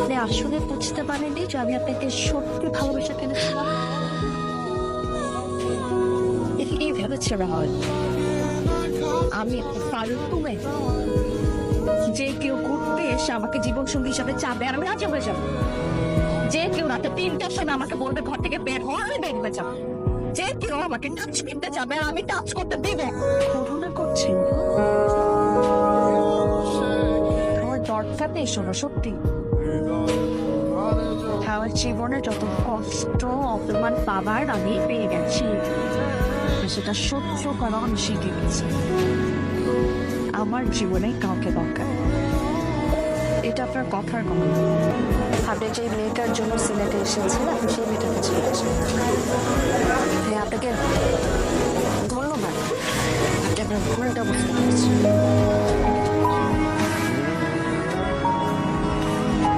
আপনি আসলে বুঝতে পারেননি যে আমি আপনাকে সত্যি ভালোবেসে ফেলেছিলাম। কি ভেবেছিল হয় আমি একটা ফালতু মেয়ে, যে কেউ ঘুরতে এসে আমাকে জীবন সঙ্গী হিসাবে চাবে আর আমি রাজি হয়ে যাবো। যে কেউ রাতে 3টার সময় আমাকে বলবে ঘর থেকে বের হওয়া, আমি বের হয়ে যাবো। যে কেউ আমাকে টাচ করতে যাবে আর আমি টাচ করতে দেবো। করোনা করছি আমার দরকার নেই, শোনো সত্যি আমার জীবনে যত কষ্ট অপমান পাবার আমি পেয়ে গেছি, সেটা সহ্য করা আমি শিখে গেছি। আমার জীবনে কাউকে দরকার, এটা আপনার কথার কথা। আপনি যে মেয়েটার জন্য সিলেটে এসেছেন, আপনি সেই মেয়েটার কাছে গেছেন। আপনাকে ধন্যবাদ, আপনি আপনার ভুলটা বুঝতে পেরেছেন।